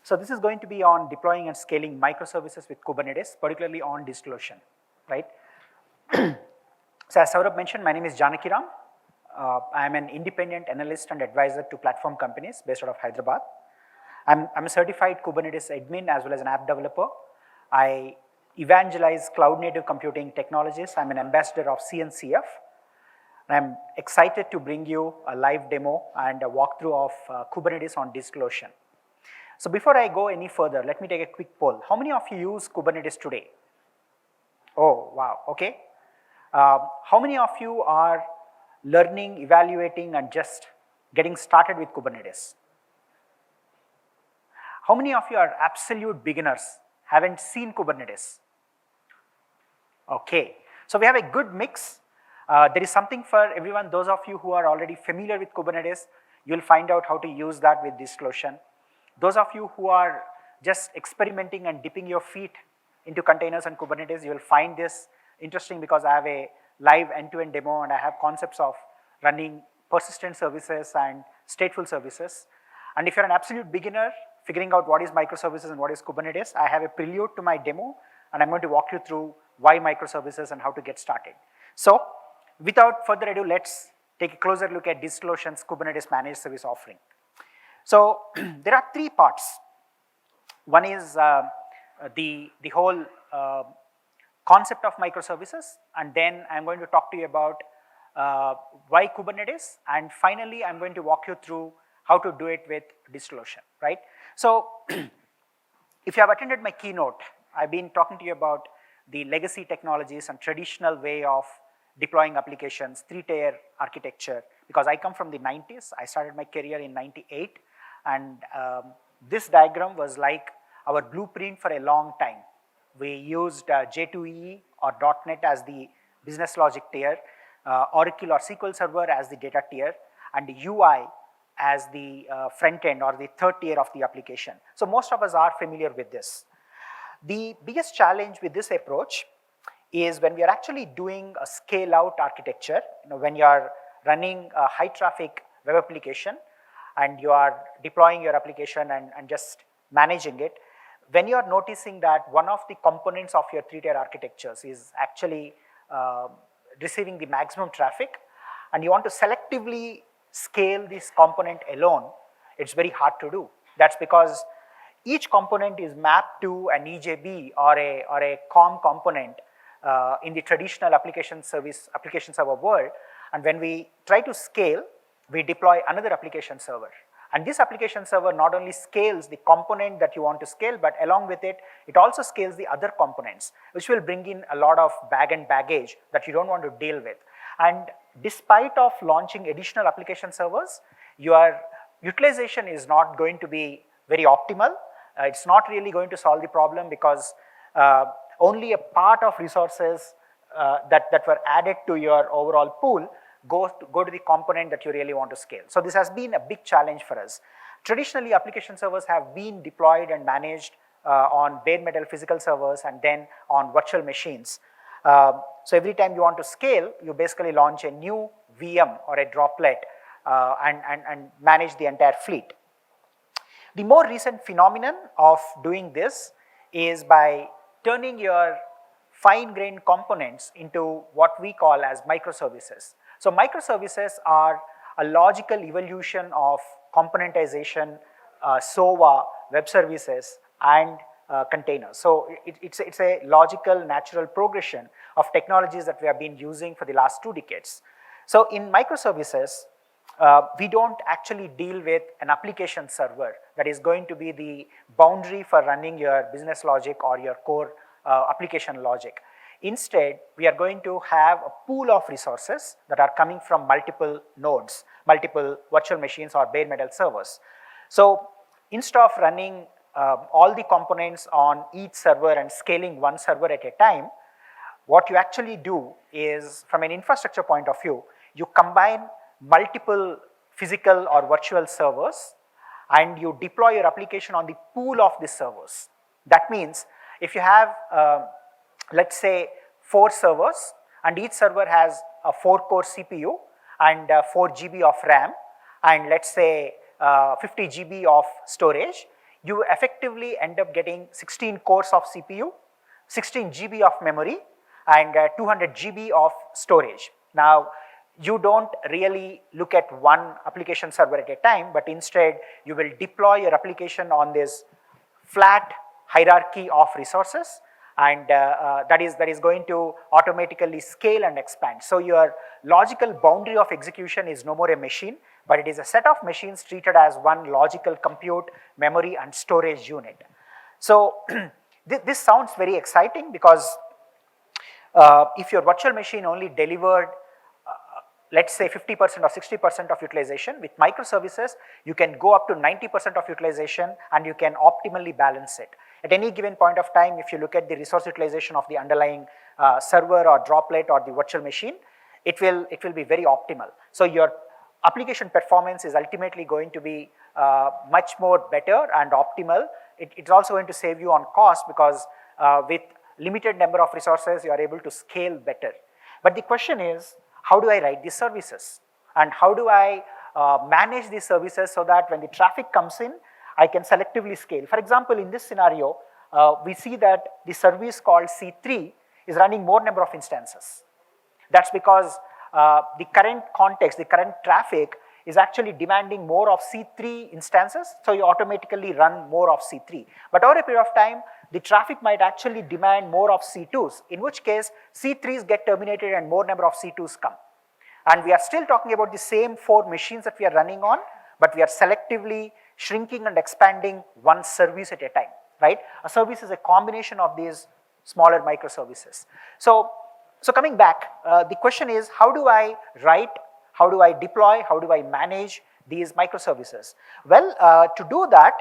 So this is going to be on deploying and scaling microservices with Kubernetes, particularly on DigitalOcean, right? So as Saurabh mentioned, my name is Janakiram. I am an independent analyst and advisor to platform companies based out of Hyderabad. I'm a certified Kubernetes admin as well as an app developer. I evangelize cloud native computing technologies. I'm an ambassador of CNCF. I'm excited to bring you a live demo and a walkthrough of Kubernetes on DigitalOcean. So before I go any further, let me take a quick poll. How many of you use Kubernetes today? Oh, wow, okay. How many of you are learning, evaluating, and just getting started with Kubernetes? How many of you are absolute beginners, haven't seen Kubernetes? Okay, so we have a good mix. There is something for everyone. Those of you who are already familiar with Kubernetes, you'll find out how to use that with DigitalOcean. Those of you who are just experimenting and dipping your feet into containers and Kubernetes, you'll find this interesting because I have a live end-to-end demo and I have concepts of running persistent services and stateful services. And if you're an absolute beginner, figuring out what is microservices and what is Kubernetes, I have a prelude to my demo and I'm going to walk you through why microservices and how to get started. So without further ado, let's take a closer look at DigitalOcean's Kubernetes managed service offering. So there are three parts. One is the whole concept of microservices, and then I'm going to talk to you about why Kubernetes, and finally I'm going to walk you through how to do it with DigitalOcean, right? So if you have attended my keynote, I've been talking to you about the legacy technologies and traditional way of deploying applications, three-tier architecture, because I come from the 90s. I started my career in 98, and this diagram was like our blueprint for a long time. We used J2EE or .NET as the business logic tier, Oracle or SQL Server as the data tier, and the UI as the front end or the third tier of the application. So most of us are familiar with this. The biggest challenge with this approach is when we are actually doing a scale out architecture, when you are running a high traffic web application and you are deploying your application and just managing it, when you are noticing that one of the components of your three-tier architectures is actually receiving the maximum traffic and you want to selectively scale this component alone, it's very hard to do. That's because each component is mapped to an EJB or a COM component in the traditional application server world, and when we try to scale, we deploy another application server. And this application server not only scales the component that you want to scale, but along with it, it also scales the other components, which will bring in a lot of baggage that you don't want to deal with. And despite of launching additional application servers, your utilization is not going to be very optimal. It's not really going to solve the problem because only a part of resources that were added to your overall pool go to the component that you really want to scale. So this has been a big challenge for us. Traditionally, application servers have been deployed and managed on bare metal physical servers and then on virtual machines. So every time you want to scale, you basically launch a new VM or a droplet and manage the entire fleet. The more recent phenomenon of doing this is by turning your fine-grained components into what we call as microservices. So microservices are a logical evolution of componentization, SOA, web services, and containers. So it's a logical, natural progression of technologies that we have been using for the last 2 decades. So in microservices, we don't actually deal with an application server that is going to be the boundary for running your business logic or your core application logic. Instead, we are going to have a pool of resources that are coming from multiple nodes, multiple virtual machines or bare metal servers. So instead of running all the components on each server and scaling one server at a time, what you actually do is, from an infrastructure point of view, you combine multiple physical or virtual servers and you deploy your application on the pool of these servers. That means if you have, let's say, 4 servers and each server has a 4-core CPU and 4 GB of RAM and let's say 50 GB of storage, you effectively end up getting 16 cores of CPU, 16 GB of memory, and 200 GB of storage. Now, you don't really look at one application server at a time, but instead you will deploy your application on this flat hierarchy of resources, and that is going to automatically scale and expand. So your logical boundary of execution is no more a machine, but it is a set of machines treated as one logical compute, memory, and storage unit. So this sounds very exciting, because if your virtual machine only delivered let's say 50% or 60% of utilization, with microservices you can go up to 90% of utilization and you can optimally balance it. At any given point of time, if you look at the resource utilization of the underlying server or droplet or the virtual machine, it will be very optimal. So your application performance is ultimately going to be much more better and optimal. It's also going to save you on cost, because with limited number of resources you are able to scale better. But the question is, how do I write these services? And how do I manage these services so that when the traffic comes in, I can selectively scale? For example, in this scenario, we see that the service called C3 is running more number of instances. That's because the current context, the current traffic is actually demanding more of C3 instances, so you automatically run more of C3. But over a period of time, the traffic might actually demand more of C2s, in which case C3s get terminated and more number of C2s come. And we are still talking about the same 4 machines that we are running on, but we are selectively shrinking and expanding one service at a time, right? A service is a combination of these smaller microservices. So coming back, the question is, how do I write, how do I deploy, how do I manage these microservices? Well, to do that,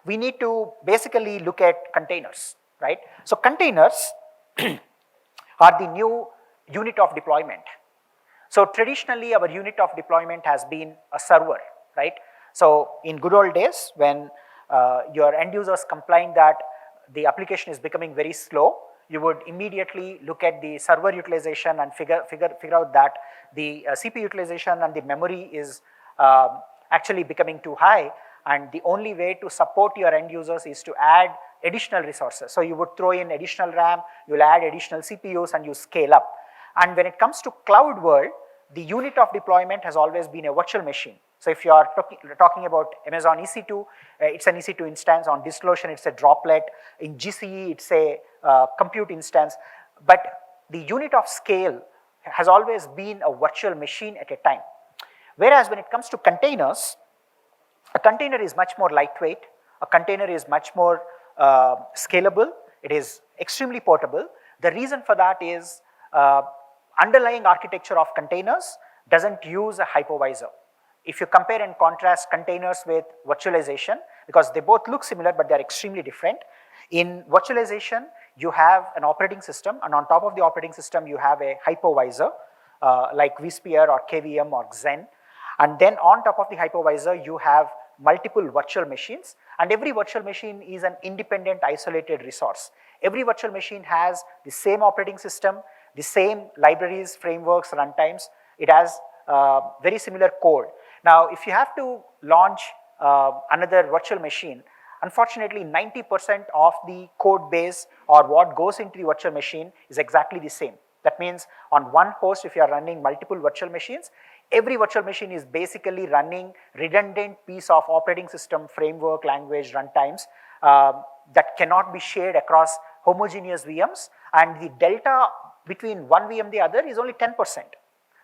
we need to basically look at containers, right? So containers are the new unit of deployment. So traditionally, our unit of deployment has been a server, right? So in good old days, when your end users complained that the application is becoming very slow, you would immediately look at the server utilization and figure out that the CPU utilization and the memory is actually becoming too high, and the only way to support your end users is to add additional resources. So you would throw in additional RAM, you'll add additional CPUs, and you scale up. And when it comes to cloud world, the unit of deployment has always been a virtual machine. So if you are talking about Amazon EC2, it's an EC2 instance. On DigitalOcean, it's a droplet. In GCE, it's a compute instance. But the unit of scale has always been a virtual machine at a time. Whereas when it comes to containers, a container is much more lightweight. A container is much more scalable. It is extremely portable. The reason for that is underlying architecture of containers doesn't use a hypervisor. If you compare and contrast containers with virtualization, because they both look similar but they're extremely different. In virtualization, you have an operating system, and on top of the operating system, you have a hypervisor like vSphere or KVM or Xen. And then on top of the hypervisor, you have multiple virtual machines, and every virtual machine is an independent, isolated resource. Every virtual machine has the same operating system, the same libraries, frameworks, runtimes. It has very similar code. Now, if you have to launch another virtual machine, unfortunately 90% of the code base or what goes into the virtual machine is exactly the same. That means on one host, if you are running multiple virtual machines, every virtual machine is basically running redundant piece of operating system, framework, language, runtimes that cannot be shared across homogeneous VMs, and the delta between one VM and the other is only 10%.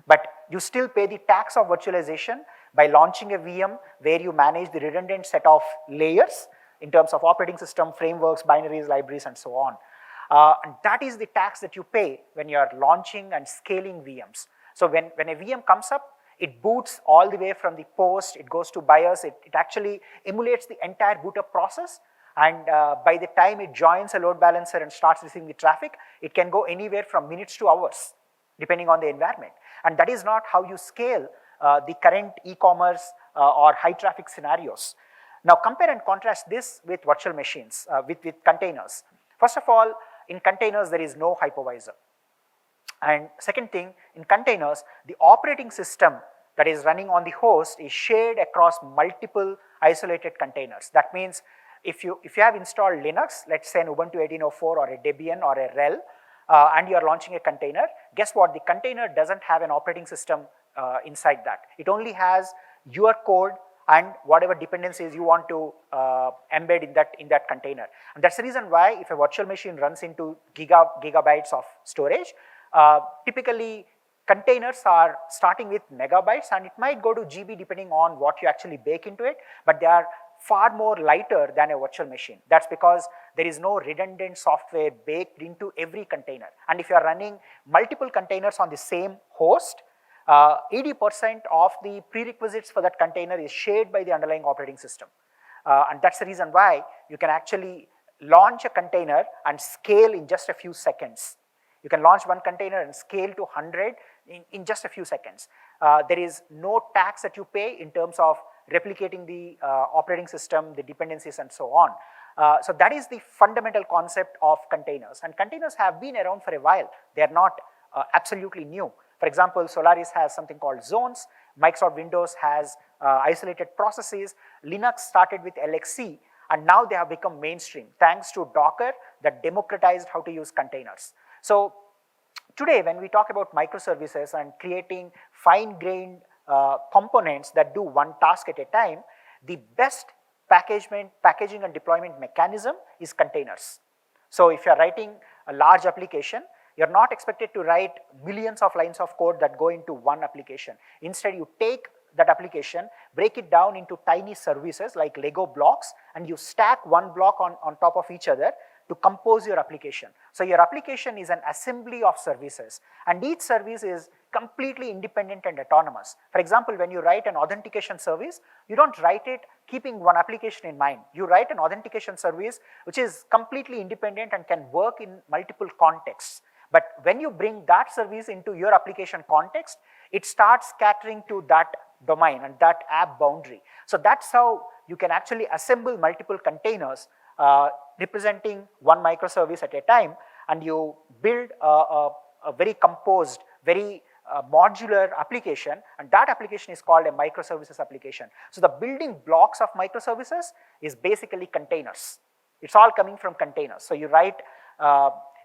But you still pay the tax of virtualization by launching a VM where you manage the redundant set of layers in terms of operating system, frameworks, binaries, libraries, and so on. And that is the tax that you pay when you are launching and scaling VMs. So when a VM comes up, it boots all the way from the post, it goes to BIOS, it actually emulates the entire boot up process, and by the time it joins a load balancer and starts receiving the traffic, it can go anywhere from minutes to hours, depending on the environment. And that is not how you scale the current e-commerce or high traffic scenarios. Now compare and contrast this with virtual machines, with containers. First of all, in containers, there is no hypervisor. And second thing, in containers, the operating system that is running on the host is shared across multiple isolated containers. That means if you have installed Linux, let's say an Ubuntu 18.04 or a Debian or a RHEL, and you are launching a container, guess what? The container doesn't have an operating system inside that. It only has your code and whatever dependencies you want to embed in that container. And that's the reason why if a virtual machine runs into gigabytes of storage, typically containers are starting with megabytes, and it might go to GB depending on what you actually bake into it, but they are far more lighter than a virtual machine. That's because there is no redundant software baked into every container. And if you are running multiple containers on the same host, 80% of the prerequisites for that container is shared by the underlying operating system. And that's the reason why you can actually launch a container and scale in just a few seconds. You can launch one container and scale to 100 in just a few seconds. There is no tax that you pay in terms of replicating the operating system, the dependencies, and so on. So that is the fundamental concept of containers. And containers have been around for a while. They are not absolutely new. For example, Solaris has something called zones. Microsoft Windows has isolated processes. Linux started with LXC, and now they have become mainstream thanks to Docker that democratized how to use containers. So today, when we talk about microservices and creating fine-grained components that do one task at a time, the best packaging and deployment mechanism is containers. So if you are writing a large application, you're not expected to write millions of lines of code that go into one application. Instead, you take that application, break it down into tiny services like Lego blocks, and you stack one block on top of each other to compose your application. So your application is an assembly of services, and each service is completely independent and autonomous. For example, when you write an authentication service, you don't write it keeping one application in mind. You write an authentication service which is completely independent and can work in multiple contexts. But when you bring that service into your application context, it starts catering to that domain and that app boundary. So that's how you can actually assemble multiple containers representing one microservice at a time, and you build a very composed, very modular application, and that application is called a microservices application. So the building blocks of microservices is basically containers. It's all coming from containers. So you write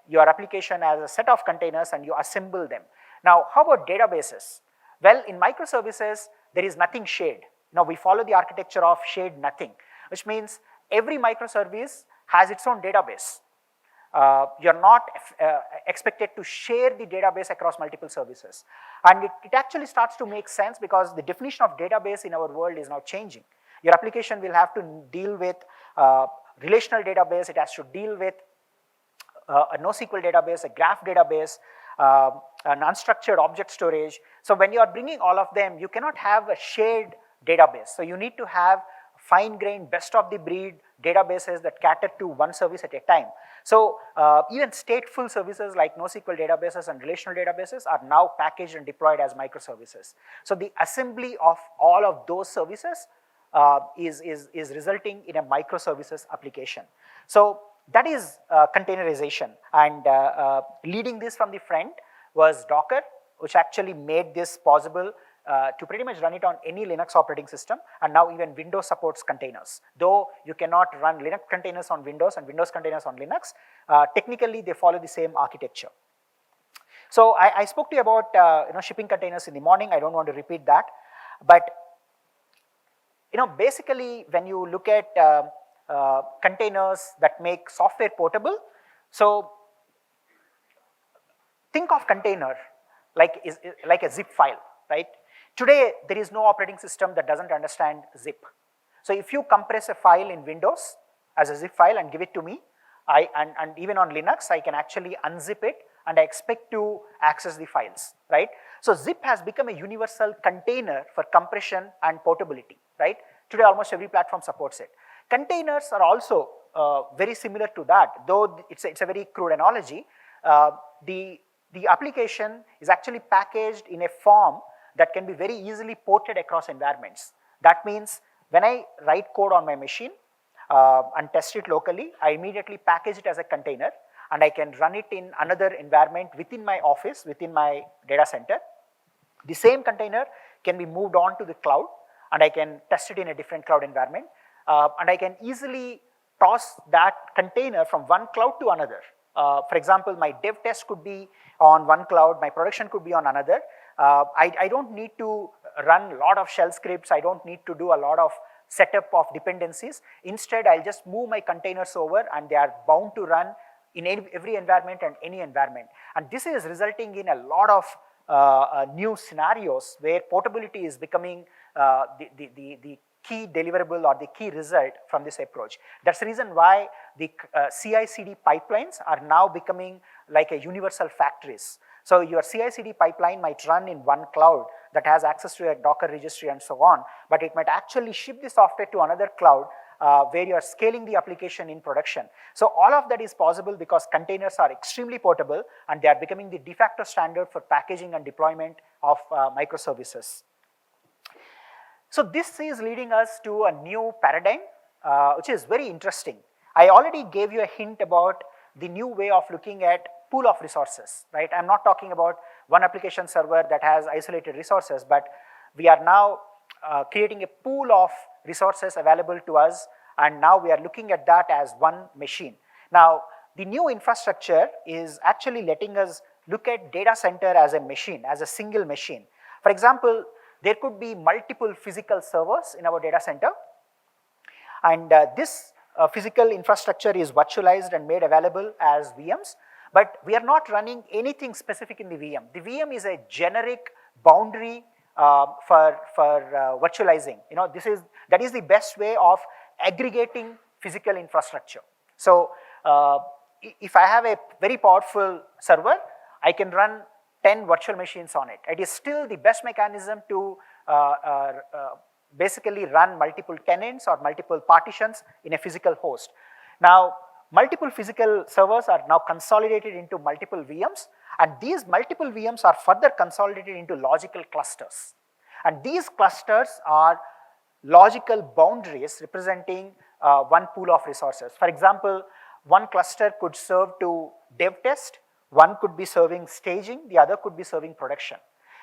your application as a set of containers and you assemble them. Now, how about databases? Well, in microservices, there is nothing shared. Now, we follow the architecture of shared nothing, which means every microservice has its own database. You're not expected to share the database across multiple services. And it actually starts to make sense because the definition of database in our world is now changing. Your application will have to deal with relational database, it has to deal with a NoSQL database, a graph database, an unstructured object storage. So when you are bringing all of them, you cannot have a shared database. So you need to have fine-grained, best-of-the-breed databases that cater to one service at a time. So even stateful services like NoSQL databases and relational databases are now packaged and deployed as microservices. So the assembly of all of those services is resulting in a microservices application. So that is containerization, and leading this from the front was Docker, which actually made this possible to pretty much run it on any Linux operating system, and now even Windows supports containers. Though you cannot run Linux containers on Windows and Windows containers on Linux, technically they follow the same architecture. So I spoke to you about shipping containers in the morning. I don't want to repeat that, but basically when you look at containers that make software portable, so think of container like a zip file, right? Today, there is no operating system that doesn't understand zip. So if you compress a file in Windows as a zip file and give it to me, and even on Linux, I can actually unzip it and I expect to access the files, right? So zip has become a universal container for compression and portability, right? Today, almost every platform supports it. Containers are also very similar to that, though it's a very crude analogy. The application is actually packaged in a form that can be very easily ported across environments. That means when I write code on my machine and test it locally, I immediately package it as a container and I can run it in another environment within my office, within my data center. The same container can be moved on to the cloud and I can test it in a different cloud environment. And I can easily toss that container from one cloud to another. For example, my dev test could be on one cloud, my production could be on another. I don't need to run a lot of shell scripts, I don't need to do a lot of setup of dependencies. Instead, I'll just move my containers over and they are bound to run in every environment and any environment. And this is resulting in a lot of new scenarios where portability is becoming the key deliverable or the key result from this approach. That's the reason why the CI/CD pipelines are now becoming like a universal factories. So your CI/CD pipeline might run in one cloud that has access to a Docker registry and so on, but it might actually ship the software to another cloud where you are scaling the application in production. So all of that is possible because containers are extremely portable and they are becoming the de facto standard for packaging and deployment of microservices. So this is leading us to a new paradigm, which is very interesting. I already gave you a hint about the new way of looking at pool of resources, right? I'm not talking about one application server that has isolated resources, but we are now creating a pool of resources available to us, and now we are looking at that as one machine. Now, the new infrastructure is actually letting us look at data center as a machine, as a single machine. For example, there could be multiple physical servers in our data center, and this physical infrastructure is virtualized and made available as VMs, but we are not running anything specific in the VM. The VM is a generic boundary for virtualizing. You know, that is the best way of aggregating physical infrastructure. So if I have a very powerful server, I can run 10 virtual machines on it. It is still the best mechanism to basically run multiple tenants or multiple partitions in a physical host. Now, multiple physical servers are now consolidated into multiple VMs, and these multiple VMs are further consolidated into logical clusters. And these clusters are logical boundaries representing one pool of resources. For example, one cluster could serve to dev test, one could be serving staging, the other could be serving production.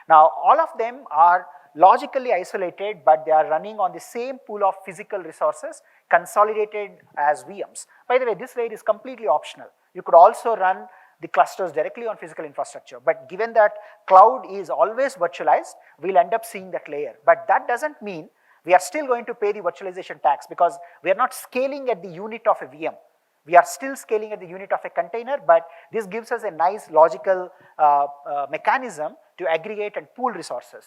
Now, all of them are logically isolated, but they are running on the same pool of physical resources consolidated as VMs. By the way, this layer is completely optional. You could also run the clusters directly on physical infrastructure, but given that cloud is always virtualized, we'll end up seeing that layer. But that doesn't mean we are still going to pay the virtualization tax, because we are not scaling at the unit of a VM. We are still scaling at the unit of a container, but this gives us a nice logical mechanism to aggregate and pool resources.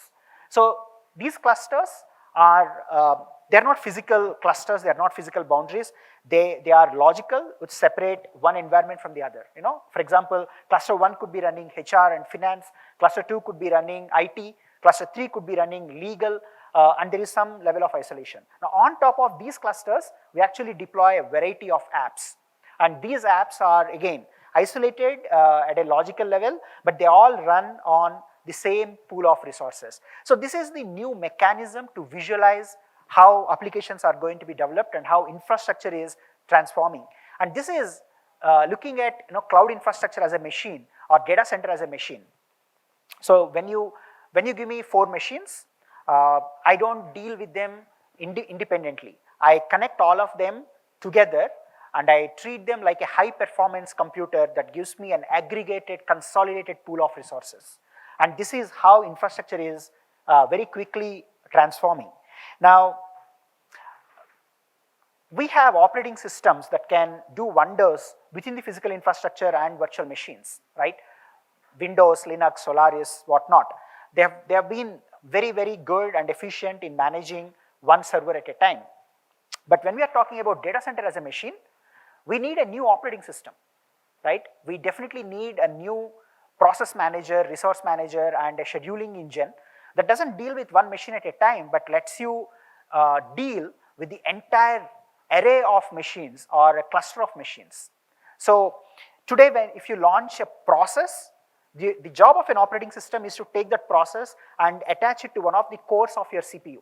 So these clusters are, they're not physical clusters, they're not physical boundaries, they are logical, which separate one environment from the other. You know, for example, cluster 1 could be running HR and finance, cluster 2 could be running IT, cluster 3 could be running legal, and there is some level of isolation. Now, on top of these clusters, we actually deploy a variety of apps. And these apps are, again, isolated at a logical level, but they all run on the same pool of resources. So this is the new mechanism to visualize how applications are going to be developed and how infrastructure is transforming. And this is looking at, you know, cloud infrastructure as a machine or data center as a machine. So when you give me 4 machines, I don't deal with them independently. I connect all of them together and I treat them like a high performance computer that gives me an aggregated, consolidated pool of resources. And this is how infrastructure is very quickly transforming. Now, we have operating systems that can do wonders within the physical infrastructure and virtual machines, right? Windows, Linux, Solaris, whatnot. They have been very, very good and efficient in managing one server at a time. But when we are talking about data center as a machine, we need a new operating system, right? We definitely need a new process manager, resource manager, and a scheduling engine that doesn't deal with one machine at a time, but lets you deal with the entire array of machines or a cluster of machines. So today, if you launch a process, the job of an operating system is to take that process and attach it to one of the cores of your CPU.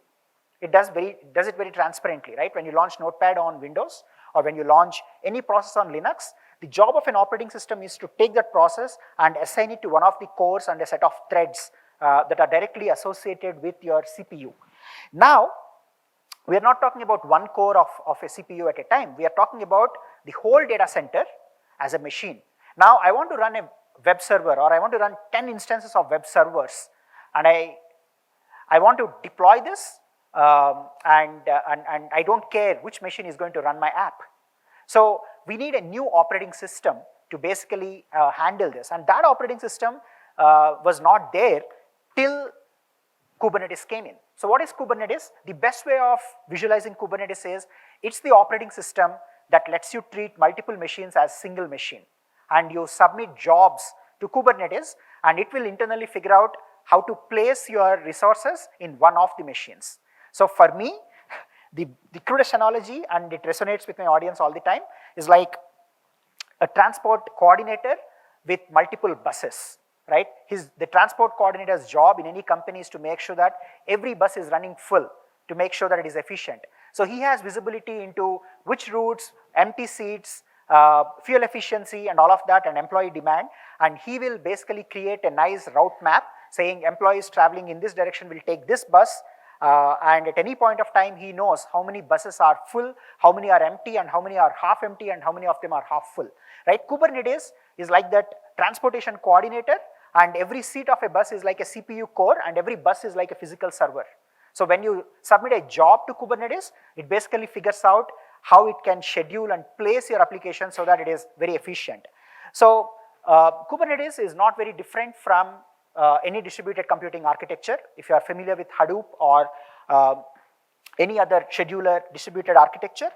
It does it very transparently, right? When you launch Notepad on Windows or when you launch any process on Linux, the job of an operating system is to take that process and assign it to one of the cores and a set of threads that are directly associated with your CPU. Now, we are not talking about one core of a CPU at a time. We are talking about the whole data center as a machine. Now, I want to run a web server, or I want to run 10 instances of web servers, and I want to deploy this, and I don't care which machine is going to run my app. So we need a new operating system to basically handle this, and that operating system was not there till Kubernetes came in. So what is Kubernetes? The best way of visualizing Kubernetes is, it's the operating system that lets you treat multiple machines as single machine, and you submit jobs to Kubernetes, and it will internally figure out how to place your resources in one of the machines. So for me, the crudest analogy, and it resonates with my audience all the time, is like a transport coordinator with multiple buses, right? The transport coordinator's job in any company is to make sure that every bus is running full, to make sure that it is efficient. So he has visibility into which routes, empty seats, fuel efficiency and all of that, and employee demand, and he will basically create a nice route map saying employees traveling in this direction will take this bus, and at any point of time he knows how many buses are full, how many are empty, and how many are half empty, and how many of them are half full, right? Kubernetes is like that transportation coordinator, and every seat of a bus is like a CPU core, and every bus is like a physical server. So when you submit a job to Kubernetes, it basically figures out how it can schedule and place your application so that it is very efficient. So Kubernetes is not very different from any distributed computing architecture. If you are familiar with Hadoop or any other scheduler distributed architecture,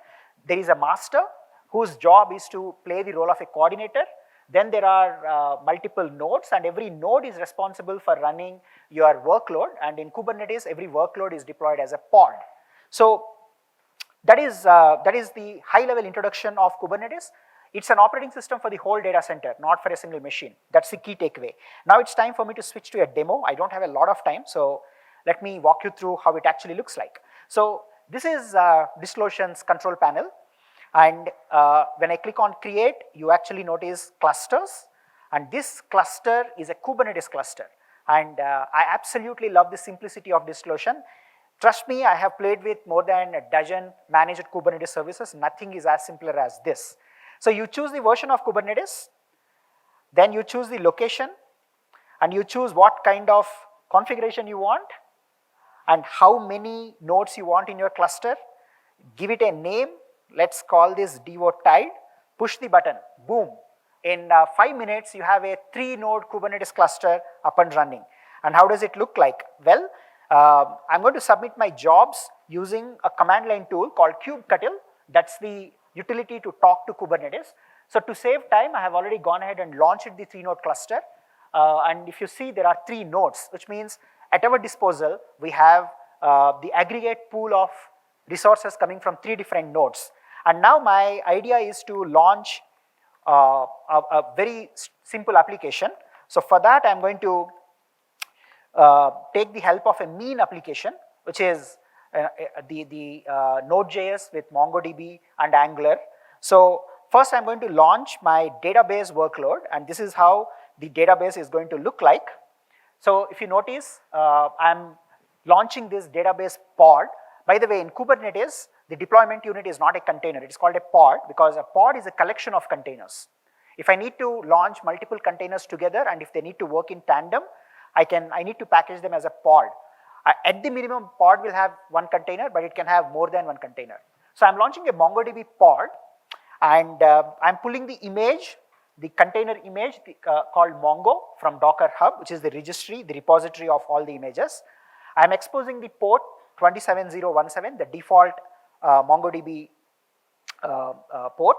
there is a master whose job is to play the role of a coordinator. Then there are multiple nodes, and every node is responsible for running your workload, and in Kubernetes every workload is deployed as a pod. So that is the high level introduction of Kubernetes. It's an operating system for the whole data center, not for a single machine. That's the key takeaway. Now it's time for me to switch to a demo. I don't have a lot of time, so let me walk you through how it actually looks like. So this is DigitalOcean's control panel, and when I click on create, you actually notice clusters, and this cluster is a Kubernetes cluster, and I absolutely love the simplicity of DigitalOcean. Trust me, I have played with more than a dozen managed Kubernetes services. Nothing is as simpler as this. So you choose the version of Kubernetes, then you choose the location, and you choose what kind of configuration you want, and how many nodes you want in your cluster. Give it a name. Let's call this Devo Tide. Push the button. Boom. In 5 minutes, you have a 3-node Kubernetes cluster up and running. And how does it look like? Well, I'm going to submit my jobs using a command line tool called kubectl. That's the utility to talk to Kubernetes. So to save time, I have already gone ahead and launched the 3-node cluster. And if you see, there are 3 nodes, which means at our disposal, we have the aggregate pool of resources coming from 3 different nodes. And now my idea is to launch a very simple application. So for that, I'm going to take the help of a mean application, which is the Node.js with MongoDB and Angular. So first I'm going to launch my database workload, and this is how the database is going to look like. So if you notice, I'm launching this database pod. By the way, in Kubernetes, the deployment unit is not a container. It is called a pod because a pod is a collection of containers. If I need to launch multiple containers together, and if they need to work in tandem, I need to package them as a pod. At the minimum, pod will have 1 container, but it can have more than 1 container. So I'm launching a MongoDB pod, and I'm pulling the image, the container image called Mongo from Docker Hub, which is the registry, the repository of all the images. I'm exposing the port 27017, the default MongoDB port.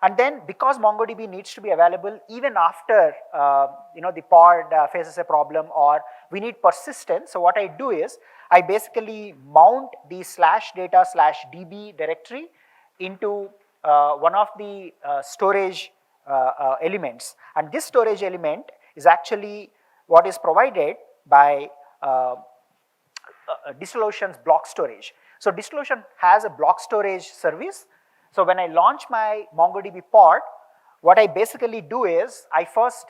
And then because MongoDB needs to be available even after the pod faces a problem or we need persistence, so what I do is I basically mount the /data/db directory into one of the storage elements, and this storage element is actually what is provided by DigitalOcean's block storage. So DigitalOcean has a block storage service. So when I launch my MongoDB pod, what I basically do is I first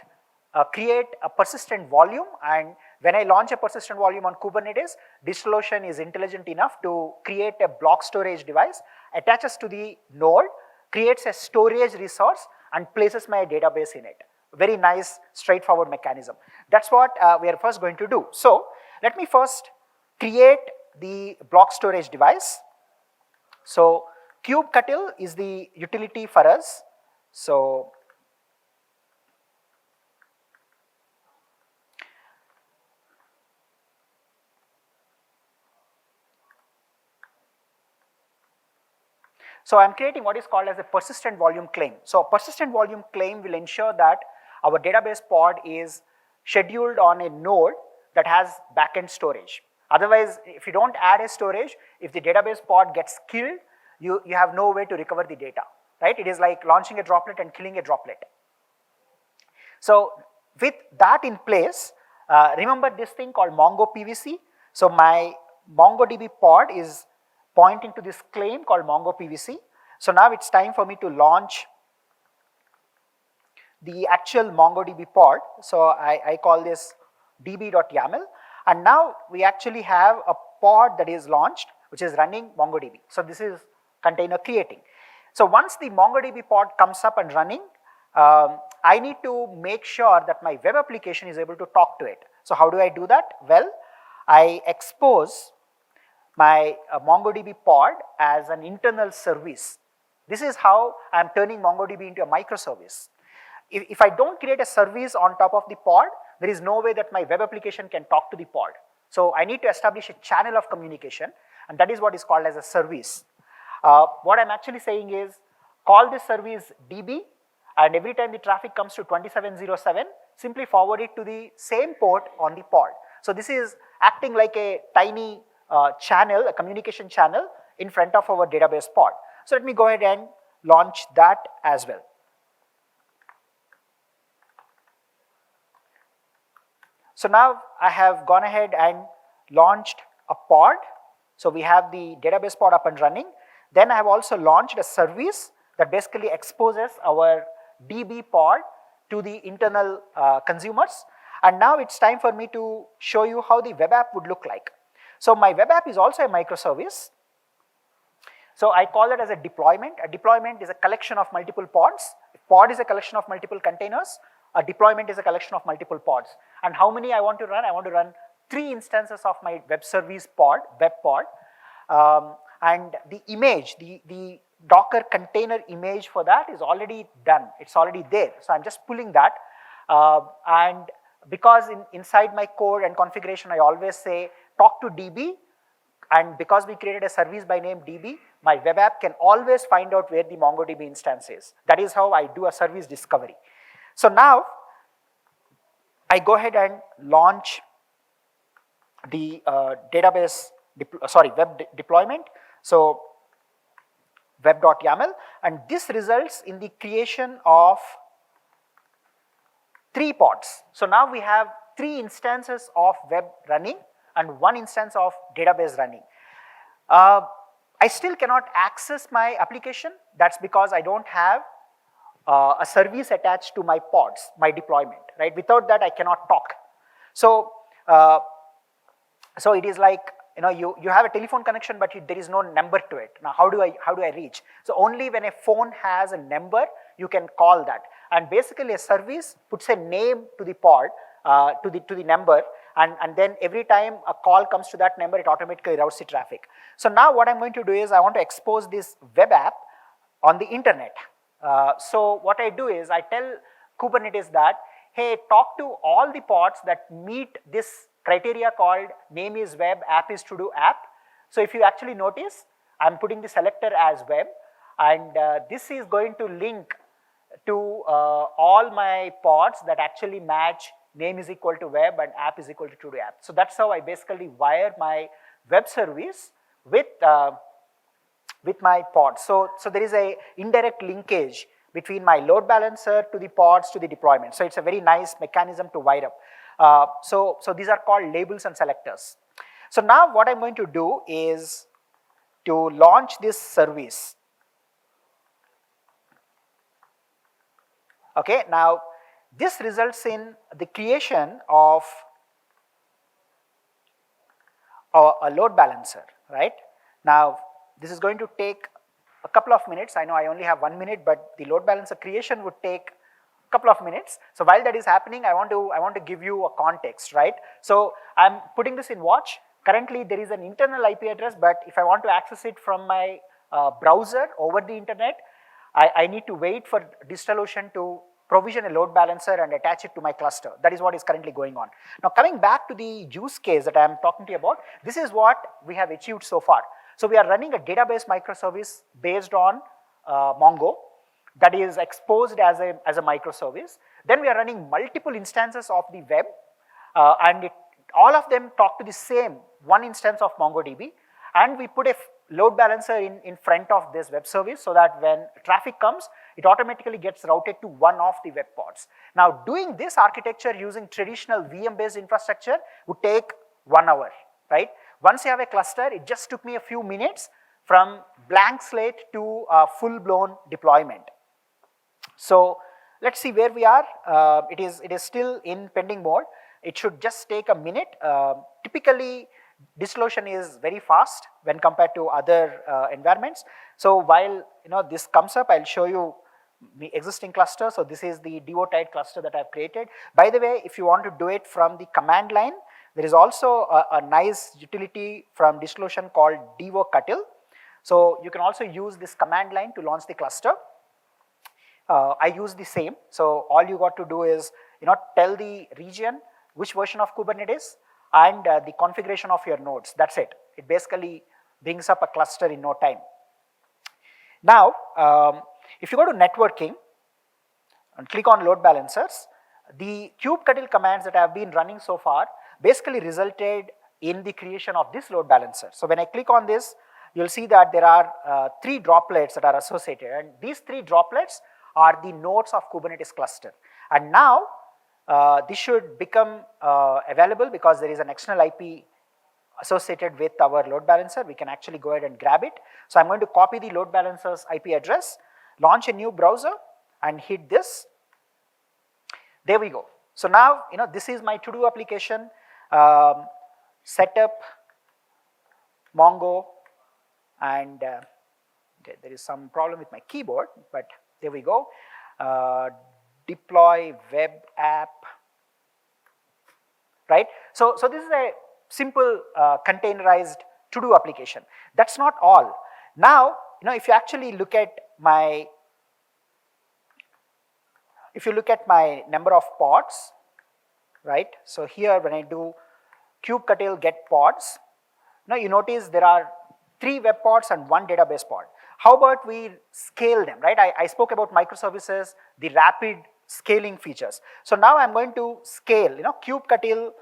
create a persistent volume, and When I launch a persistent volume on Kubernetes, DigitalOcean is intelligent enough to create a block storage device, attaches to the node, creates a storage resource and places my database in it. Very nice, straightforward mechanism. That's what we are first going to do. So let me first create the block storage device. So kubectl is the utility for us. So I'm creating what is called as a persistent volume claim. So a persistent volume claim will ensure that our database pod is scheduled on a node that has backend storage. Otherwise, if you don't add a storage, if the database pod gets killed, you have no way to recover the data, right? It is like launching a droplet and killing a droplet. So with that in place, remember this thing called Mongo PVC. So my MongoDB pod is pointing to this claim called Mongo PVC. So now it's time for me to launch the actual MongoDB pod. So I call this db.yaml, and now we actually have a pod that is launched, which is running MongoDB. So this is container creating. So once the MongoDB pod comes up and running, I need to make sure that my web application is able to talk to it. So how do I do that? Well, I expose my MongoDB pod as an internal service. This is how I am turning MongoDB into a microservice. If I don't create a service on top of the pod, there is no way that my web application can talk to the pod. So I need to establish a channel of communication, and that is what is called as a service. What I'm actually saying is, call this service DB, and every time the traffic comes to 2707, simply forward it to the same port on the pod. So this is acting like a tiny channel, a communication channel in front of our database pod. So let me go ahead and launch that as well. So now I have gone ahead and launched a pod. So we have the database pod up and running. Then I have also launched a service that basically exposes our DB pod to the internal consumers. And now it's time for me to show you how the web app would look like. So my web app is also a microservice. So I call it as a deployment. A deployment is a collection of multiple pods. A pod is a collection of multiple containers. A deployment is a collection of multiple pods. And how many I want to run? I want to run 3 instances of my web service pod, web pod. And the image, the Docker container image for that is already done. It's already there. So I'm just pulling that. And because inside my code and configuration, I always say talk to DB. And because we created a service by name DB, my web app can always find out where the MongoDB instance is. That is how I do a service discovery. So now I go ahead and launch the web deployment. So web.yaml, and this results in the creation of 3 pods. So now we have 3 instances of web running and 1 instance of database running. I still cannot access my application. That's because I don't have a service attached to my pods, my deployment, right? Without that, I cannot talk. So, so it is like, you have a telephone connection, but there is no number to it. Now, how do I reach? So only when a phone has a number, you can call that. And basically, a service puts a name to the pod, to the number, and then every time a call comes to that number, it automatically routes the traffic. So now what I'm going to do is I want to expose this web app on the internet. So what I do is I tell Kubernetes that, hey, talk to all the pods that meet this criteria called name is web, app is to do app. So if you actually notice, I'm putting the selector as web, and this is going to link to all my pods that actually match name is equal to web and app is equal to do app. So that's how I basically wire my web service with my pods. So there is a indirect linkage between my load balancer to the pods to the deployment. So it's a very nice mechanism to wire up. So these are called labels and selectors. So now what I'm going to do is to launch this service. Okay, now this results in the creation of a load balancer, right? Now, this is going to take a couple of minutes. I know I only have 1 minute, but the load balancer creation would take a couple of minutes. So while that is happening, I want to give you a context, right? So I'm putting this in watch. Currently, there is an internal IP address, but if I want to access it from my browser over the internet, I need to wait for DigitalOcean to provision a load balancer and attach it to my cluster. That is what is currently going on. Now, coming back to the use case that I am talking to you about, this is what we have achieved so far. So we are running a database microservice based on Mongo that is exposed as a microservice. Then we are running multiple instances of the web, and all of them talk to the same one instance of MongoDB, and we put a load balancer in front of this web service so that when traffic comes, it automatically gets routed to one of the web pods. Now, doing this architecture using traditional VM-based infrastructure would take 1 hour, right? Once you have a cluster, it just took me a few minutes from blank slate to full-blown deployment. So let's see where we are. It is still in pending mode. It should just take a minute. Typically, DigitalOcean is very fast when compared to other environments. So while this comes up, I'll show you the existing cluster. So this is the devo-tied cluster that I've created. By the way, if you want to do it from the command line, there is also a nice utility from DigitalOcean called devo-cutl. So you can also use this command line to launch the cluster. I use the same. So all you got to do is tell the region which version of Kubernetes and the configuration of your nodes. That's it. It basically brings up a cluster in no time. Now, if you go to networking and click on load balancers, the kubectl commands that have been running so far basically resulted in the creation of this load balancer. So when I click on this, you'll see that there are 3 droplets that are associated, and these 3 droplets are the nodes of Kubernetes cluster. And now, this should become available because there is an external IP associated with our load balancer. We can actually go ahead and grab it. So I'm going to copy the load balancer's IP address, launch a new browser, and hit this. There we go. So now, this is my to-do application. Setup Mongo, and okay, there is some problem with my keyboard, but there we go. Deploy web app, right? So this is a simple containerized to-do application. That's not all. Now, if you actually look at my, number of pods, right? So here when I do kubectl get pods, now you notice there are 3 web pods and 1 database pod. How about we scale them, right? I spoke about microservices, the rapid scaling features. So now I'm going to scale, kubectl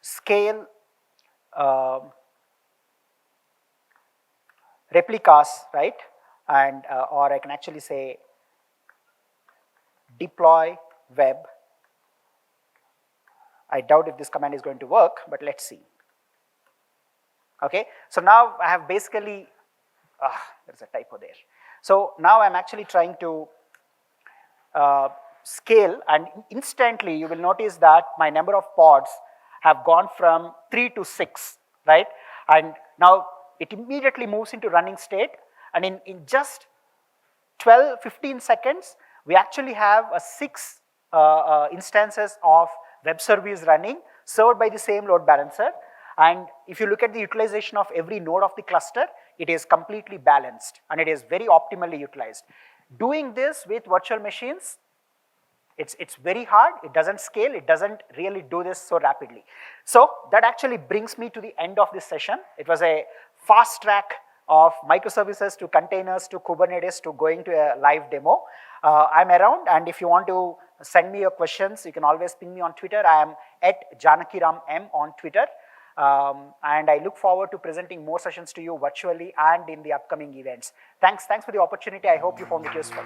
scale replicas, right? And or I can actually say deploy web. I doubt if this command is going to work, but let's see. Okay, so now I have basically, there's a typo there. So now I'm actually trying to scale, and instantly you will notice that my number of pods have gone from 3 to 6, right? And now it immediately moves into running state, and in just 12-15 seconds, we actually have a 6 instances of web service running served by the same load balancer. And if you look at the utilization of every node of the cluster, it is completely balanced and it is very optimally utilized. Doing this with virtual machines, it's very hard, it doesn't scale, it doesn't really do this so rapidly. So that actually brings me to the end of this session. It was a fast track of microservices to containers to Kubernetes to going to a live demo. I'm around, and if you want to send me your questions, you can always ping me on Twitter. I am at Janakiram M on Twitter. And I look forward to presenting more sessions to you virtually and in the upcoming events. Thanks for the opportunity. I hope you found it useful.